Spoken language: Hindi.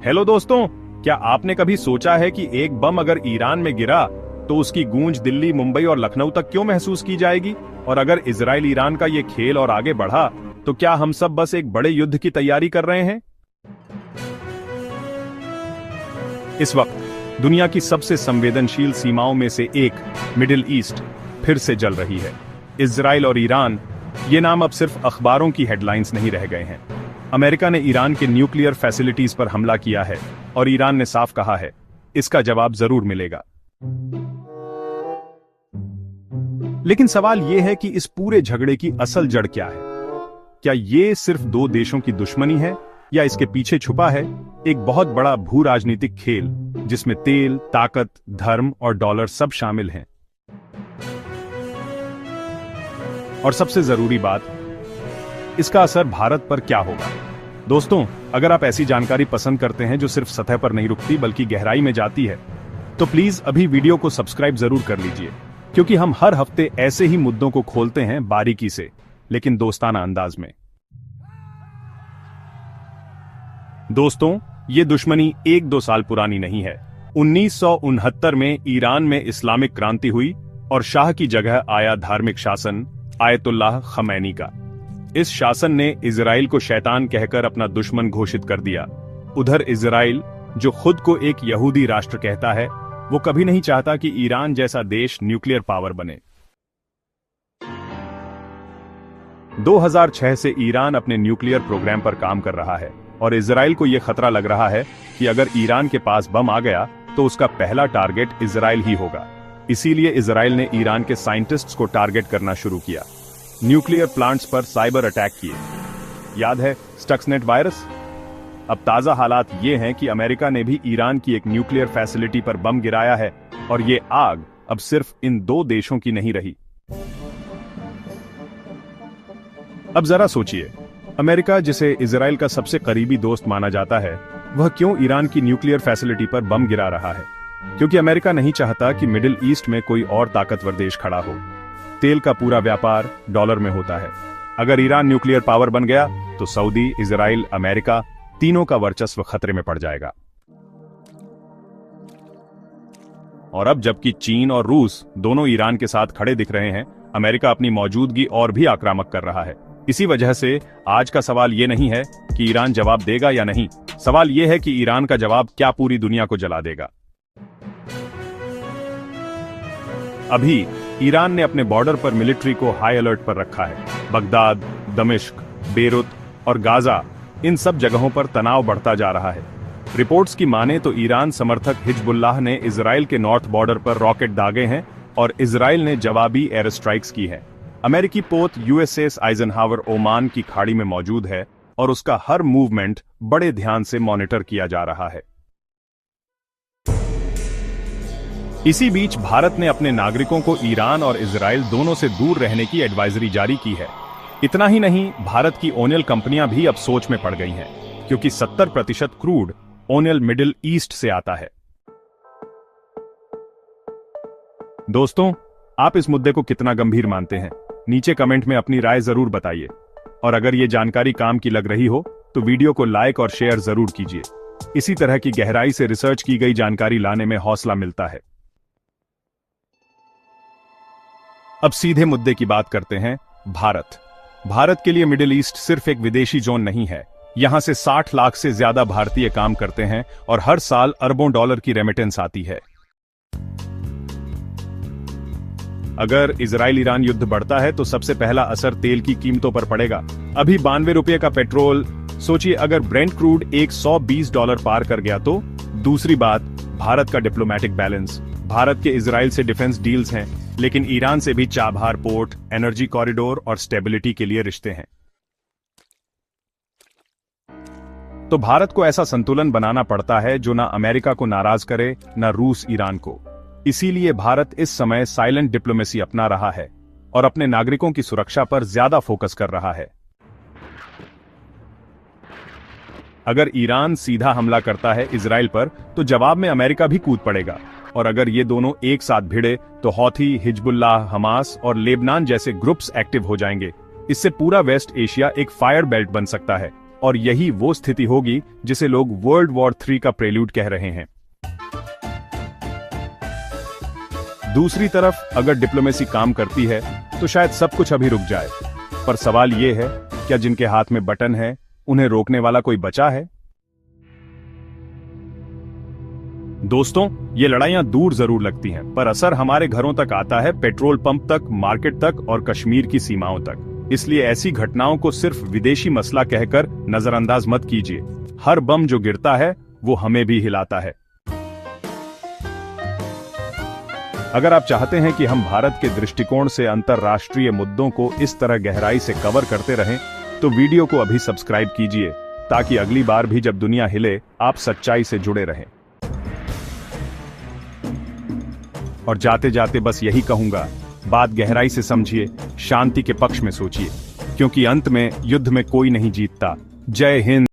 हेलो दोस्तों, क्या आपने कभी सोचा है कि एक बम अगर ईरान में गिरा तो उसकी गूंज दिल्ली, मुंबई और लखनऊ तक क्यों महसूस की जाएगी? और अगर इजराइल ईरान का ये खेल और आगे बढ़ा तो क्या हम सब बस एक बड़े युद्ध की तैयारी कर रहे हैं? इस वक्त दुनिया की सबसे संवेदनशील सीमाओं में से एक मिडिल ईस्ट फिर से जल रही है। इजराइल और ईरान, ये नाम अब सिर्फ अखबारों की हेडलाइंस नहीं रह गए हैं। अमेरिका ने ईरान के न्यूक्लियर फैसिलिटीज पर हमला किया है और ईरान ने साफ कहा है, इसका जवाब जरूर मिलेगा। लेकिन सवाल यह है कि इस पूरे झगड़े की असल जड़ क्या है? क्या ये सिर्फ दो देशों की दुश्मनी है या इसके पीछे छुपा है एक बहुत बड़ा भू राजनीतिक खेल जिसमें तेल, ताकत, धर्म और डॉलर सब शामिल हैं? और सबसे जरूरी बात, इसका असर भारत पर क्या होगा? दोस्तों, अगर आप ऐसी जानकारी पसंद करते हैं जो सिर्फ सतह पर नहीं रुकती बल्कि गहराई में जाती है, तो प्लीज अभी वीडियो को सब्सक्राइब जरूर कर लीजिए, क्योंकि हम हर हफ्ते ऐसे ही मुद्दों को खोलते हैं बारीकी से, लेकिन दोस्ताना अंदाज में। दोस्तों, ये दुश्मनी 1-2 साल पुरानी नहीं है। 1969 में ईरान में इस्लामिक क्रांति हुई और शाह की जगह आया धार्मिक शासन आयतुल्लाह खमैनी का। इस शासन ने इजराइल को शैतान कहकर अपना दुश्मन घोषित कर दिया। उधर इजराइल, जो खुद को एक यहूदी राष्ट्र कहता है, वो कभी नहीं चाहता कि ईरान जैसा देश न्यूक्लियर पावर बने। 2006 से ईरान अपने न्यूक्लियर प्रोग्राम पर काम कर रहा है और इजराइल को यह खतरा लग रहा है कि अगर ईरान के पास बम आ गया तो उसका पहला टारगेट इजराइल ही होगा। इसीलिए इजराइल ने ईरान के साइंटिस्ट्स को टारगेट करना शुरू किया, न्यूक्लियर प्लांट्स पर साइबर अटैक किए। याद है स्टक्सनेट वायरस? अब ताजा हालात ये हैं कि अमेरिका ने भी ईरान की एक न्यूक्लियर फैसिलिटी पर बम गिराया है और ये आग अब सिर्फ इन दो देशों की नहीं रही। अब जरा सोचिए, अमेरिका, जिसे इजराइल का सबसे करीबी दोस्त माना जाता है, वह क्यों ईरान की न्यूक्लियर फैसिलिटी पर बम गिरा रहा है? क्योंकि अमेरिका नहीं चाहता कि मिडिल ईस्ट में कोई और ताकतवर देश खड़ा हो। तेल का पूरा व्यापार डॉलर में होता है। अगर ईरान न्यूक्लियर पावर बन गया तो सऊदी, इजराइल, अमेरिका तीनों का वर्चस्व खतरे में पड़ जाएगा। और अब जबकि चीन और रूस दोनों ईरान के साथ खड़े दिख रहे हैं, अमेरिका अपनी मौजूदगी और भी आक्रामक कर रहा है। इसी वजह से आज का सवाल यह नहीं है कि ईरान जवाब देगा या नहीं, सवाल यह है कि ईरान का जवाब क्या पूरी दुनिया को जला देगा। अभी ईरान ने अपने बॉर्डर पर मिलिट्री को हाई अलर्ट पर रखा है। बगदाद, दमिश्क, बेरूत और गाजा, इन सब जगहों पर तनाव बढ़ता जा रहा है। रिपोर्ट्स की माने तो ईरान समर्थक हिजबुल्लाह ने इजराइल के नॉर्थ बॉर्डर पर रॉकेट दागे हैं और इजराइल ने जवाबी एयर स्ट्राइक्स की है। अमेरिकी पोत यूएसएस आइजनहावर ओमान की खाड़ी में मौजूद है और उसका हर मूवमेंट बड़े ध्यान से मॉनिटर किया जा रहा है। इसी बीच भारत ने अपने नागरिकों को ईरान और इजराइल दोनों से दूर रहने की एडवाइजरी जारी की है। इतना ही नहीं, भारत की ओनियल कंपनियां भी अब सोच में पड़ गई हैं, क्योंकि 70% क्रूड ओनियल मिडिल ईस्ट से आता है। दोस्तों, आप इस मुद्दे को कितना गंभीर मानते हैं? नीचे कमेंट में अपनी राय जरूर बताइए। और अगर ये जानकारी काम की लग रही हो तो वीडियो को लाइक और शेयर जरूर कीजिए। इसी तरह की गहराई से रिसर्च की गई जानकारी लाने में हौसला मिलता है। अब सीधे मुद्दे की बात करते हैं। भारत के लिए मिडिल ईस्ट सिर्फ एक विदेशी जोन नहीं है। यहां से 60 लाख से ज्यादा भारतीय काम करते हैं और हर साल अरबों डॉलर की रेमिटेंस आती है। अगर इजराइल ईरान युद्ध बढ़ता है तो सबसे पहला असर तेल की कीमतों पर पड़ेगा। अभी 92 रुपये का पेट्रोल, सोचिए अगर ब्रेंट क्रूड $120 पार कर गया तो। दूसरी बात, भारत का डिप्लोमेटिक बैलेंस। भारत के इजराइल से डिफेंस डील्स हैं, लेकिन ईरान से भी चाबहार पोर्ट, एनर्जी कॉरिडोर और स्टेबिलिटी के लिए रिश्ते हैं। तो भारत को ऐसा संतुलन बनाना पड़ता है जो ना अमेरिका को नाराज करे, ना रूस ईरान को। इसीलिए भारत इस समय साइलेंट डिप्लोमेसी अपना रहा है और अपने नागरिकों की सुरक्षा पर ज्यादा फोकस कर रहा है। अगर ईरान सीधा हमला करता है इजराइल पर तो जवाब में अमेरिका भी कूद पड़ेगा, और अगर ये दोनों एक साथ भिड़े तो हौथी, हिजबुल्लाह, हमास और लेबनान जैसे ग्रुप्स एक्टिव हो जाएंगे। इससे पूरा वेस्ट एशिया एक फायर बेल्ट बन सकता है। और यही वो स्थिति होगी जिसे लोग वर्ल्ड वॉर 3 का प्रेल्यूड कह रहे हैं। दूसरी तरफ अगर डिप्लोमेसी काम करती है तो शायद सब कुछ अभी रुक जाए, पर सवाल यह है, क्या जिनके हाथ में बटन है उन्हें रोकने वाला कोई बचा है? दोस्तों, ये लड़ाइयां दूर जरूर लगती हैं, पर असर हमारे घरों तक आता है, पेट्रोल पंप तक, मार्केट तक और कश्मीर की सीमाओं तक। इसलिए ऐसी घटनाओं को सिर्फ विदेशी मसला कहकर नजरअंदाज मत कीजिए। हर बम जो गिरता है वो हमें भी हिलाता है। अगर आप चाहते हैं कि हम भारत के दृष्टिकोण से अंतर्राष्ट्रीय मुद्दों को इस तरह गहराई से कवर करते रहें, तो वीडियो को अभी सब्सक्राइब कीजिए, ताकि अगली बार भी जब दुनिया हिले, आप सच्चाई से जुड़े रहें। और जाते जाते बस यही कहूंगा, बात गहराई से समझिए, शांति के पक्ष में सोचिए, क्योंकि अंत में युद्ध में कोई नहीं जीतता। जय हिंद।